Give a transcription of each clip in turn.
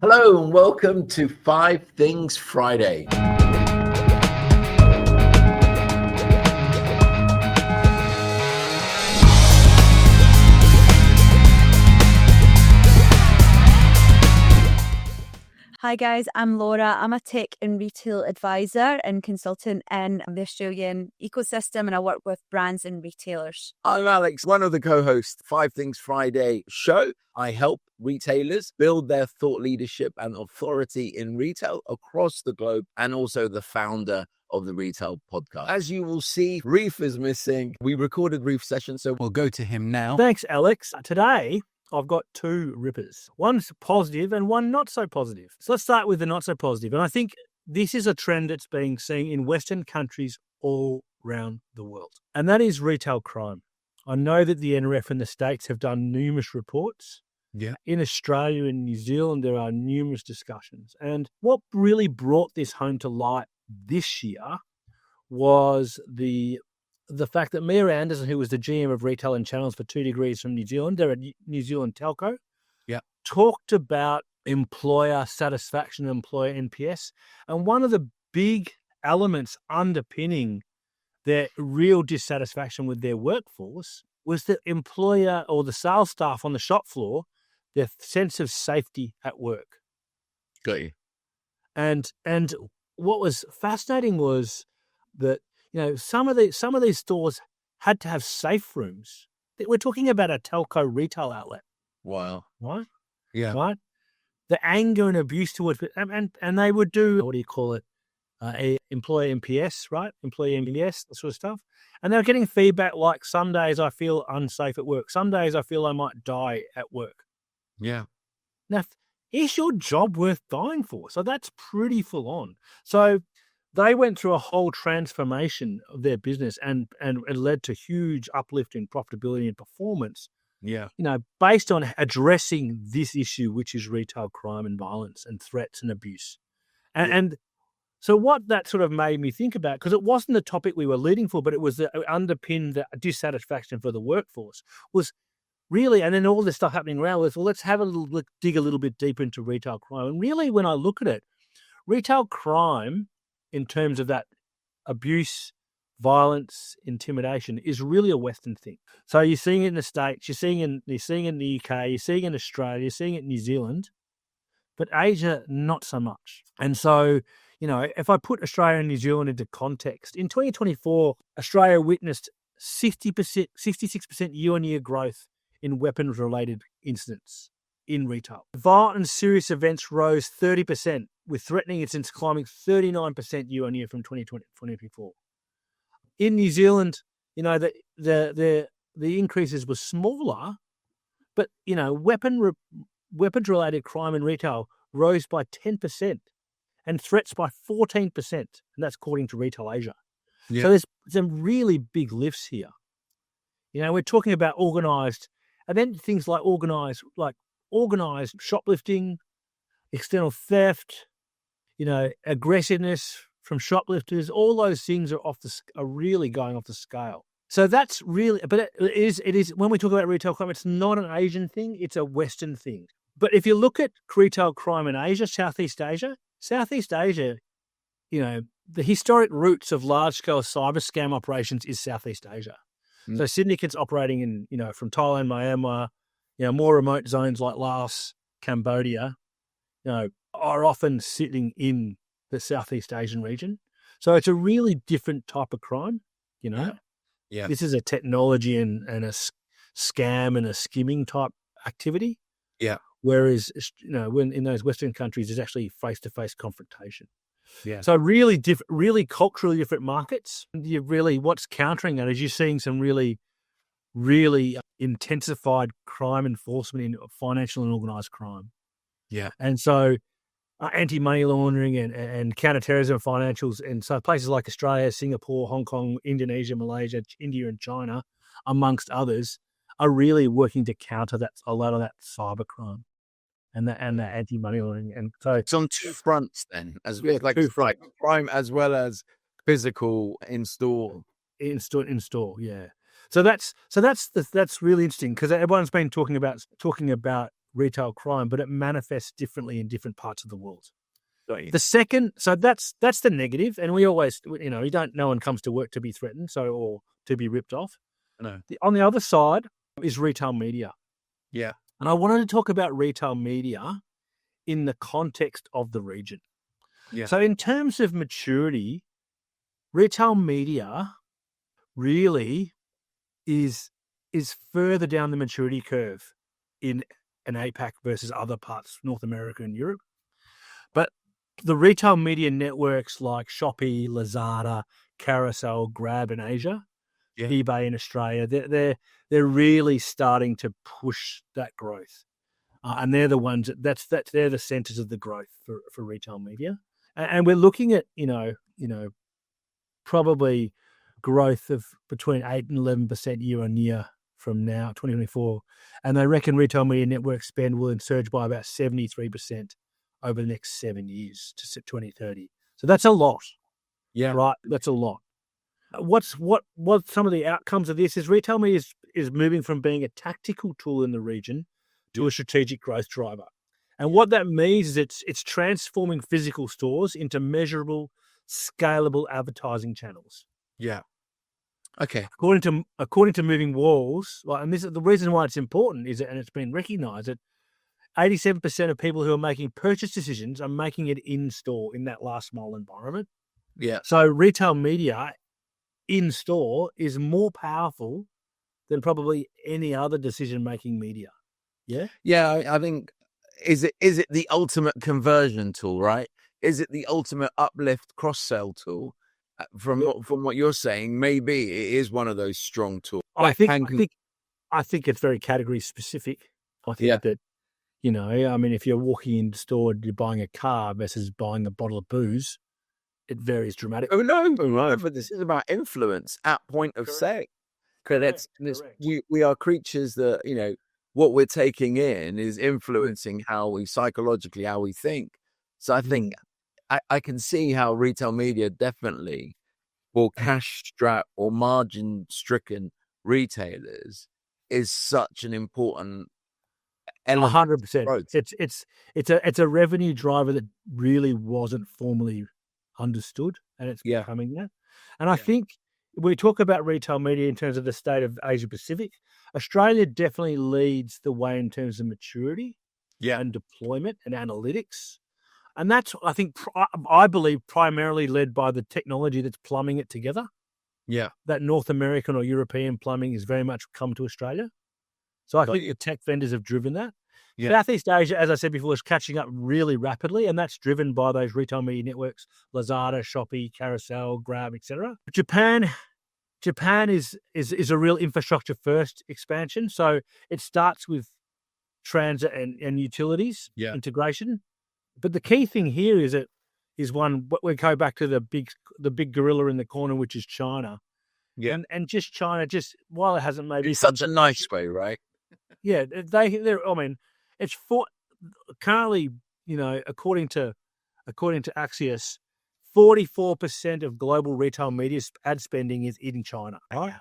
Hello and welcome to 5 Things Friday. Hi guys, I'm Laura. I'm a tech and retail advisor and consultant in the Australian ecosystem, and I work with brands and retailers. I'm Alex, one of the co-hosts, 5 Things Friday show. I help retailers build their thought leadership and authority in retail across the globe, and also the founder of the Retail Podcast. As you will see, Reef is missing. We recorded Reef's session, so we'll go to him now. Thanks, Alex. Today, I've got two rippers. One's positive and one not so positive. So let's start with the not so positive. And I think this is a trend that's being seen in Western countries all around the world. And that is retail crime. I know that the NRF in the States have done numerous reports. Yeah. In Australia and New Zealand, there are numerous discussions. And what really brought this home to light this year was the fact that Mia Anderson, who was the GM of retail and channels for 2 Degrees from New Zealand, they're a New Zealand telco, talked about employer satisfaction, employer NPS. And one of the big elements underpinning their real dissatisfaction with their workforce was the employer or the sales staff on the shop floor, their sense of safety at work. Got you. And what was fascinating was that, you know, some of these stores had to have safe rooms. We're talking about a telco retail outlet. Wow. Right? Yeah. Right? The anger and abuse towards it. And they would do, what do you call it? A employee NPS, right? Employee NPS, that sort of stuff. And they were getting feedback like, some days I feel unsafe at work. Some days I feel I might die at work. Yeah. Now, is your job worth dying for? So that's pretty full on. So they went through a whole transformation of their business and it led to huge uplift in profitability and performance. Yeah. You know, based on addressing this issue, which is retail crime and violence and threats and abuse. And so what that sort of made me think about, because it wasn't the topic we were leading for, but it was underpinned the dissatisfaction for the workforce, was really, and then all this stuff happening around was, well, let's have dig a little bit deeper into retail crime. And really, when I look at it, retail crime, in terms of that abuse, violence, intimidation, is really a Western thing. So you're seeing it in the States, you're seeing it in the UK, you're seeing it in Australia, you're seeing it in New Zealand, but Asia, not so much. And so, you know, if I put Australia and New Zealand into context, in 2024, Australia witnessed 66% year-on-year growth in weapons-related incidents in retail. Violent and serious events rose 30%, with threatening incidents climbing 39% year-on-year from 2024. In New Zealand, you know, the increases were smaller, but, you know, weapons-related crime in retail rose by 10% and threats by 14%, and that's according to Retail Asia. Yeah. So there's some really big lifts here. You know, we're talking about organised, and then things like organised shoplifting, external theft, you know, aggressiveness from shoplifters. All those things are really going off the scale. So that's really, but it is when we talk about retail crime, it's not an Asian thing, it's a Western thing. But if you look at retail crime in Asia, Southeast Asia, you know, the historic roots of large-scale cyber scam operations is Southeast Asia. So syndicates operating in, you know, from Thailand, Myanmar, you know, more remote zones like Laos, Cambodia, you know, are often sitting in the Southeast Asian region. So it's a really different type of crime, you know. Yeah. This is a technology and a scam and a skimming type activity. Yeah. Whereas, you know, when in those Western countries, there's actually face-to-face confrontation. Yeah. So really really culturally different markets. What's countering that is you're seeing some really, really intensified crime enforcement in financial and organised crime. Yeah. And so anti-money laundering and counter-terrorism financials, and so places like Australia, Singapore, Hong Kong, Indonesia, Malaysia, India and China, amongst others, are really working to counter a lot of that cyber crime and the anti-money laundering. And so it's on two fronts then, crime as well as physical in store. In store, yeah. So that's really interesting, because everyone's been talking about retail crime, but it manifests differently in different parts of the world. Got you. The second, so that's the negative, and we always, no one comes to work to be threatened, or to be ripped off. No. On the other side is retail media. Yeah. And I wanted to talk about retail media in the context of the region. Yeah. So in terms of maturity, retail media really is further down the maturity curve in an APAC versus other parts, North America and Europe. But the retail media networks like Shopee, Lazada, Carousel, Grab in Asia, eBay in Australia, they're really starting to push that growth, and they're the ones they're the centers of the growth for retail media, and we're looking at probably growth of between 8 and 11% year on year from now 2024, and they reckon retail media network spend will surge by about 73% over the next 7 years to 2030. So that's a lot. Yeah, right. That's a lot. What some of the outcomes of this is retail media is moving from being a tactical tool in the region to a strategic growth driver. And what that means is it's transforming physical stores into measurable, scalable advertising channels. Yeah. Okay. According to Moving Walls, and this is the reason why it's important and it's been recognised that 87% of people who are making purchase decisions are making it in store in that last mile environment. Yeah. So retail media in store is more powerful than probably any other decision-making media. Yeah? Yeah, I think, is it the ultimate conversion tool, right? Is it the ultimate uplift cross-sell tool? From what you're saying, maybe it is one of those strong tools. I think it's very category specific. I think that, if you're walking in the store and you're buying a car versus buying a bottle of booze, it varies dramatically. Oh no, but this is about influence at point of sale. Correct. We are creatures that, what we're taking in is influencing how we think. So I think I can see how retail media definitely for cash-strapped or margin-stricken retailers is such an important element. 100%. It's a revenue driver that really wasn't formally understood, and it's becoming that. And I think we talk about retail media in terms of the state of Asia Pacific. Australia definitely leads the way in terms of maturity and deployment and analytics. And that's, I believe, primarily led by the technology that's plumbing it together. Yeah. That North American or European plumbing has very much come to Australia. So I think the tech vendors have driven that. Yeah. Southeast Asia, as I said before, is catching up really rapidly, and that's driven by those retail media networks, Lazada, Shopee, Carousel, Grab, etc. Japan is a real infrastructure first expansion. So it starts with transit and utilities integration. But the key thing here is one, we go back to the big gorilla in the corner, which is China. Yeah. And just China, while it hasn't maybe it's such a nice way, right? Yeah, it's currently, according to Axios, 44% of global retail media ad spending is in China, right?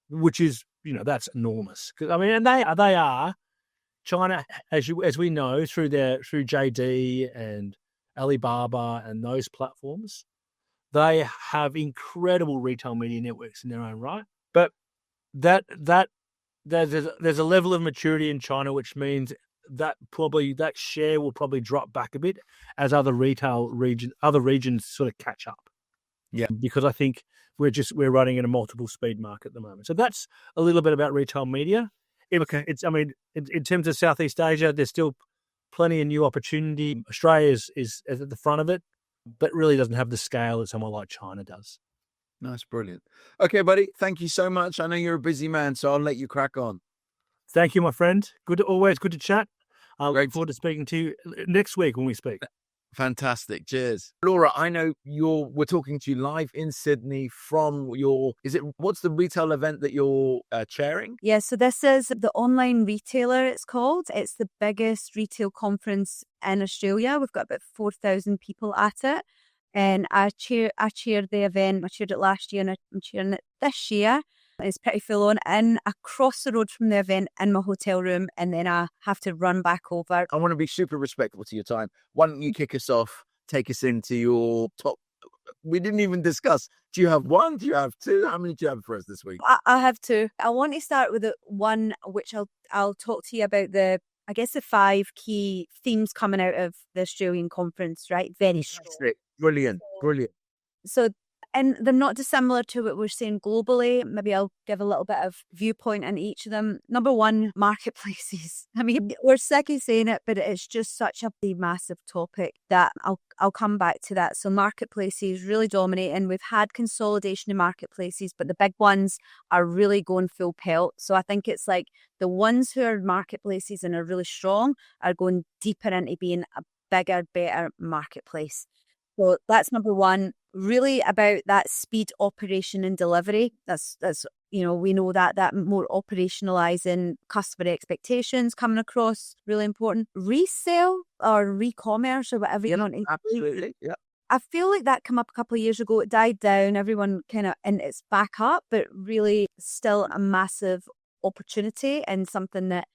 Which is, that's enormous. And they are China, as we know, through JD and Alibaba and those platforms, they have incredible retail media networks in their own right. But there's a level of maturity in China, which means that share will probably drop back a bit as other regions sort of catch up. Yeah, because I think we're running in a multiple speed market at the moment. So that's a little bit about retail media. In terms of Southeast Asia, there's still plenty of new opportunity. Australia is at the front of it, but really doesn't have the scale that someone like China does. Nice, brilliant. Okay, buddy, thank you so much. I know you're a busy man, so I'll let you crack on. Thank you, my friend. Always good to chat. I look forward to speaking to you next week when we speak. Fantastic. Cheers. Laura, I know we're talking to you live in Sydney from what's the retail event that you're chairing? Yeah, so this is the Online Retailer, it's called. It's the biggest retail conference in Australia. We've got about 4,000 people at it. And I chaired the event. I chaired it last year and I'm chairing it this year. It's pretty full on, and across the road from the event in my hotel room, and then I have to run back over. I want to be super respectful to your time. Why don't you kick us off, take us into your top? We didn't even discuss. Do you have one? Do you have two? How many do you have for us this week? I have two. I want to start with the one which I'll talk to you about the 5 key themes coming out of the Australian conference, right? Very strong. Brilliant. So, and they're not dissimilar to what we're saying globally. Maybe I'll give a little bit of viewpoint into each of them. Number one, marketplaces. I mean, we're sick of saying it, but it's just such a massive topic that I'll come back to that. So marketplaces really dominating. We've had consolidation in marketplaces, but the big ones are really going full pelt. So I think it's like the ones who are marketplaces and are really strong are going deeper into being a bigger, better marketplace. So that's number one, really about that speed, operation and delivery. That's we know that more operationalizing customer expectations coming across, really important. Resale or re-commerce or whatever you want to. Absolutely, yeah. I feel like that came up a couple of years ago. It died down. Everyone and it's back up, but really still a massive opportunity and something that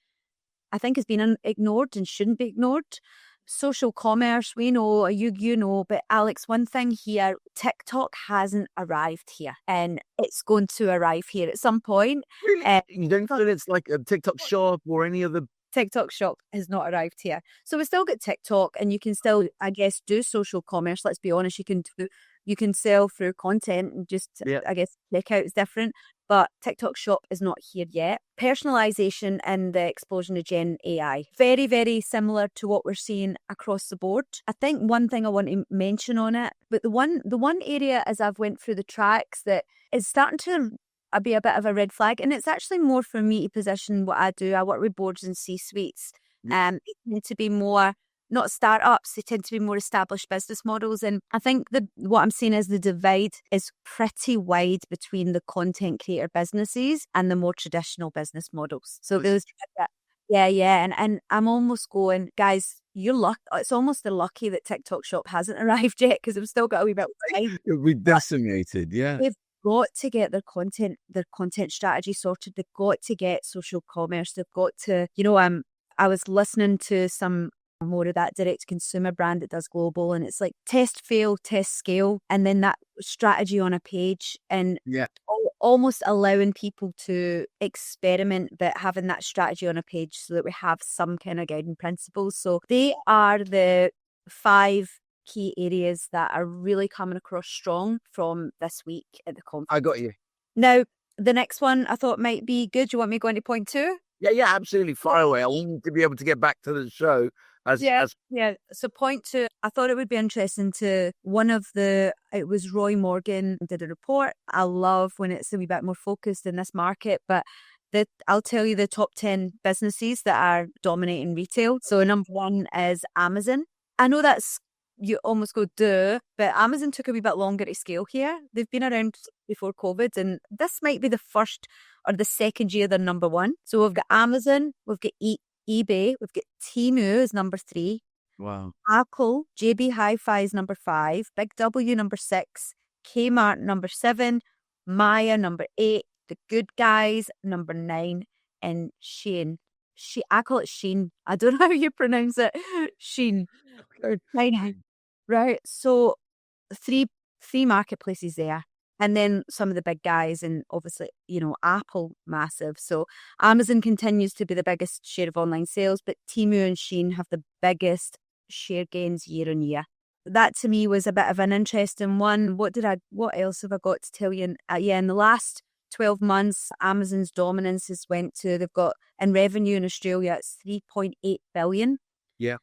I think has been ignored and shouldn't be ignored. Social commerce, we know, you know, but Alex, one thing here, TikTok hasn't arrived here and it's going to arrive here at some point. Really? You don't feel it's like a TikTok shop or any other? TikTok shop has not arrived here. So we still get TikTok and you can still, I guess, do social commerce. Let's be honest, you can sell through content and just, I guess, checkout is different. But TikTok shop is not here yet. Personalization and the explosion of Gen AI. Very, very similar to what we're seeing across the board. I think one thing I want to mention on it, but the one area as I've went through the tracks that is starting to be a bit of a red flag, and it's actually more for me to position what I do. I work with boards and C-suites. They tend to be more, not startups, they tend to be more established business models. And I think what I'm seeing is the divide is pretty wide between the content creator businesses and the more traditional business models. So there's, and I'm almost going, guys, you're lucky. It's almost lucky that TikTok shop hasn't arrived yet because we've still got a wee bit of time. We decimated, yeah. They've got to get their content strategy sorted. They've got to get social commerce. They've got to, I was listening to some more of that direct consumer brand that does global, and it's like test, fail, test, scale, and then that strategy on a page, and almost allowing people to experiment, but having that strategy on a page so that we have some kind of guiding principles. So they are the 5 key areas that are really coming across strong from this week at the conference. I got you. Now, the next one I thought might be good. Do you want me going to point 2? Yeah, absolutely. Fire away. I want to be able to get back to the show. So point 2, I thought it would be interesting to it was Roy Morgan did a report. I love when it's a wee bit more focused in this market, but I'll tell you the top 10 businesses that are dominating retail. So number 1 is Amazon. I know that's, you almost go, duh, but Amazon took a wee bit longer to scale here. They've been around before COVID, and this might be the first or the second year they're number 1. So we've got Amazon, we've got eBay, we've got Temu is number 3. Wow. Apple, JB Hi-Fi is number 5, Big W number 6, Kmart number 7, Maya number 8, The Good Guys number 9, and SHEIN. I call it SHEIN. I don't know how you pronounce it. SHEIN. Right. So three marketplaces there. And then some of the big guys, and obviously, Apple, massive. So Amazon continues to be the biggest share of online sales, but Temu and SHEIN have the biggest share gains year on year. That to me was a bit of an interesting one. What else have I got to tell you? In the last 12 months, Amazon's dominance they've got in revenue in Australia, it's 3.8 billion. Yeah.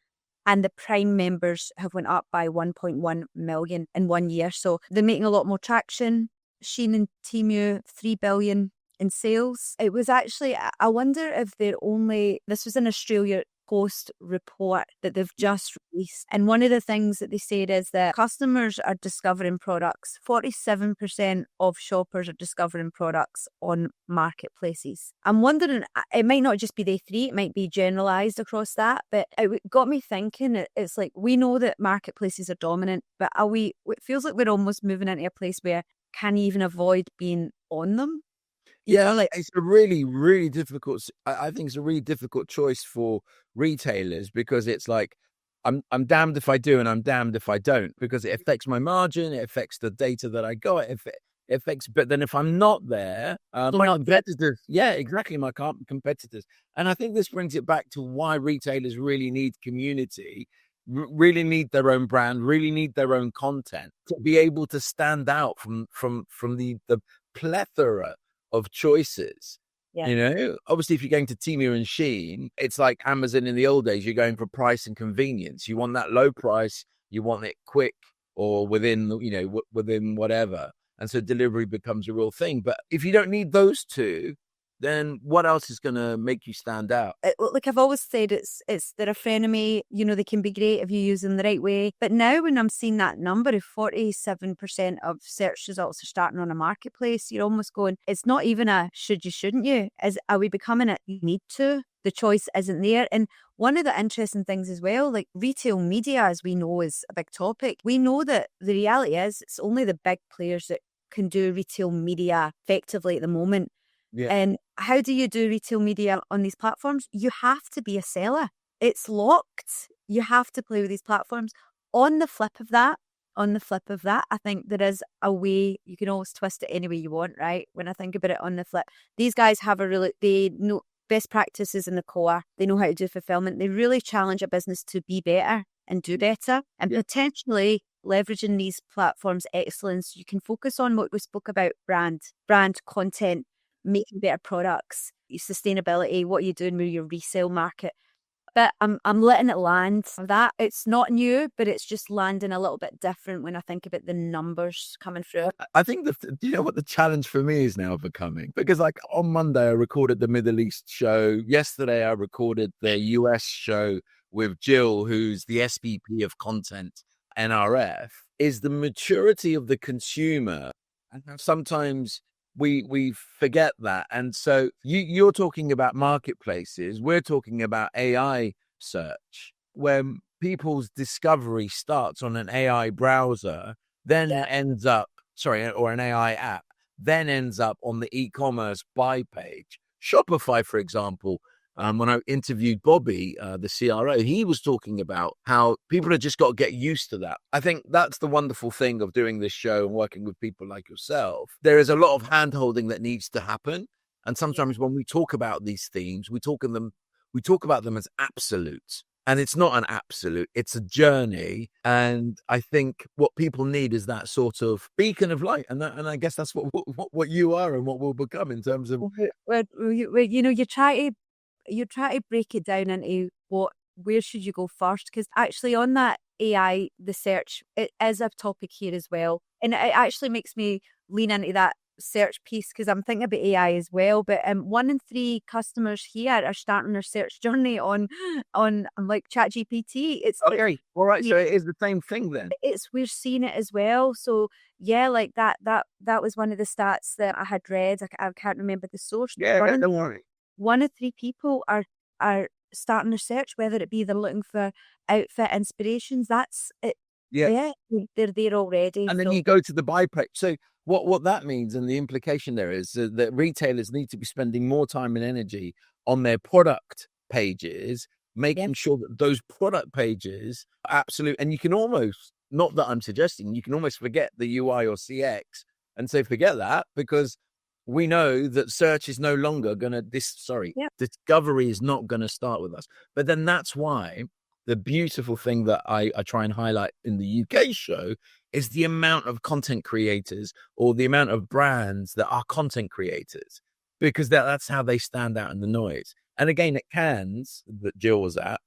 And the Prime members have went up by 1.1 million in 1 year. So they're making a lot more traction. SHEIN and Temu, 3 billion in sales. It was actually, I wonder if this was an Australia Post report that they've just released. And one of the things that they said is that customers are discovering products. 47% of shoppers are discovering products on marketplaces. I'm wondering, it might not just be the 3, it might be generalized across that, but it got me thinking, it's like, we know that marketplaces are dominant, but it feels like we're almost moving into a place where can you even avoid being on them? Yeah, it's a really, really difficult. I think it's a really difficult choice for retailers because it's like I'm damned if I do and I'm damned if I don't, because it affects my margin, it affects the data that I got, it affects. But then if I'm not there, my competitors, yeah, exactly, my competitors, and I think this brings it back to why retailers really need community, really need their own brand, really need their own content to be able to stand out from the plethora of choices. Yeah. You know, obviously, if you're going to Temu and SHEIN, it's like Amazon in the old days. You're going for price and convenience. You want that low price. You want it quick or within, within whatever. And so delivery becomes a real thing. But if you don't need those two, then what else is going to make you stand out? Like I've always said, they're a frenemy. They can be great if you use them the right way. But now when I'm seeing that number of 47% of search results are starting on a marketplace, you're almost going, it's not even a should you, shouldn't you? Are we becoming a you need to? The choice isn't there. And one of the interesting things as well, like retail media, as we know, is a big topic. We know that the reality is it's only the big players that can do retail media effectively at the moment. Yeah. And how do you do retail media on these platforms? You have to be a seller. It's locked. You have to play with these platforms. On the flip of that, I think there is a way you can always twist it any way you want, right? When I think about it on the flip, these guys have they know best practices in the core. They know how to do fulfillment. They really challenge a business to be better and do better, and potentially leveraging these platforms' excellence. You can focus on what we spoke about: brand content, making better products, sustainability, what you're doing with your resale market. But I'm letting it land. That it's not new, but it's just landing a little bit different when I think about the numbers coming through. I think you know what the challenge for me is now becoming? Because like on Monday, I recorded the Middle East show. Yesterday, I recorded the US show with Jill, who's the SVP of content, NRF, is the maturity of the consumer. And sometimes we forget that. And so you're talking about marketplaces. We're talking about AI search, where people's discovery starts on an AI browser, then ends up, or an AI app, then ends up on the e-commerce buy page. Shopify, for example, when I interviewed Bobby, the CRO, he was talking about how people have just got to get used to that. I think that's the wonderful thing of doing this show and working with people like yourself. There is a lot of hand-holding that needs to happen. And sometimes when we talk about these themes, we talk about them as absolutes. And it's not an absolute, it's a journey. And I think what people need is that sort of beacon of light. And I guess that's what you are and what we'll become in terms of... Well, you try to break it down into where should you go first? Because actually on that AI, the search, it is a topic here as well. And it actually makes me lean into that search piece because I'm thinking about AI as well. But 1 in 3 customers here are starting their search journey on like ChatGPT. It's okay. All right. So it is the same thing then. We're seeing it as well. So yeah, like that was one of the stats that I had read. I can't remember the source. Yeah, don't worry. 1 in 3 people are starting their search, whether it be they're looking for outfit inspirations. That's it. Yeah, they're there already. And then you go to the buy page. So what that means, and the implication there is that retailers need to be spending more time and energy on their product pages, making sure that those product pages are absolute. And you can almost, not that I'm suggesting, you can almost forget the UI or CX and say, forget that, because we know that search is no longer going to, discovery is not going to start with us. But then that's why the beautiful thing that I try and highlight in the UK show is the amount of content creators or the amount of brands that are content creators, because that's how they stand out in the noise. And again, at Cannes that Jill was at,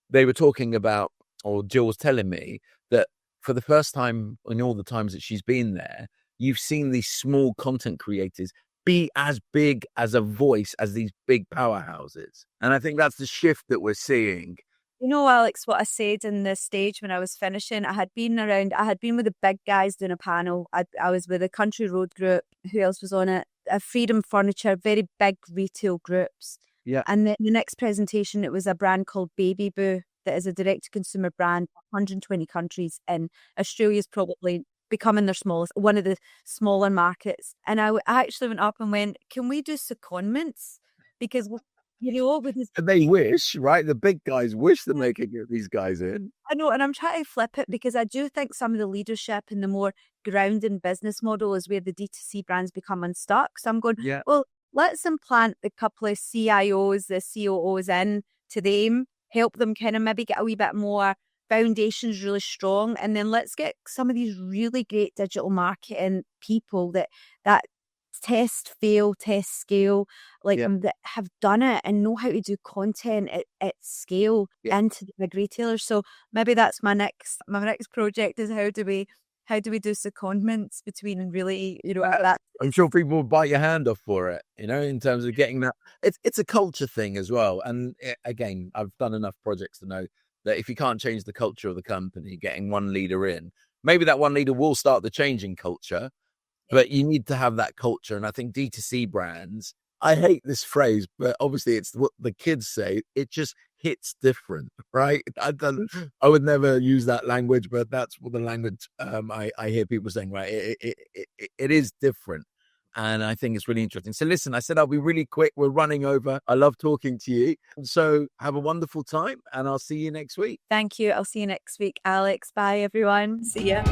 they were talking about, or Jill was telling me that for the first time in all the times that she's been there, you've seen these small content creators be as big as a voice as these big powerhouses. And I think that's the shift that we're seeing. You know, Alex, what I said in the stage when I was finishing, I had been with the big guys doing a panel. I was with the Country Road Group. Who else was on it? Freedom Furniture, very big retail groups. Yeah. And the next presentation, it was a brand called Baby Boo that is a direct-to-consumer brand, 120 countries. And Australia's probably becoming one of the smaller markets. And I actually went up and went, can we do secondments? Because, with this, And they wish, right? The big guys wish that they could get these guys in. I know, and I'm trying to flip it because I do think some of the leadership and the more grounding business model is where the D2C brands become unstuck. So I'm going, well, let's implant the couple of CIOs, the COOs in to them, help them kind of maybe get a wee bit more foundations really strong, and then let's get some of these really great digital marketing people that test, fail, test, scale, that have done it and know how to do content at scale into the big retailers. So maybe that's my next project is how do we do secondments between really, that. I'm sure people will bite your hand off for it, in terms of getting that. It's a culture thing as well. And again, I've done enough projects to know that if you can't change the culture of the company, getting one leader in, maybe that one leader will start the changing culture, but you need to have that culture. And I think D2C brands, I hate this phrase, but obviously it's what the kids say. It just hits different, right? I would never use that language, but that's what the language I hear people saying, right? It is different. And I think it's really interesting. So listen, I said I'll be really quick. We're running over. I love talking to you. So have a wonderful time and I'll see you next week. Thank you. I'll see you next week, Alex. Bye, everyone. See ya.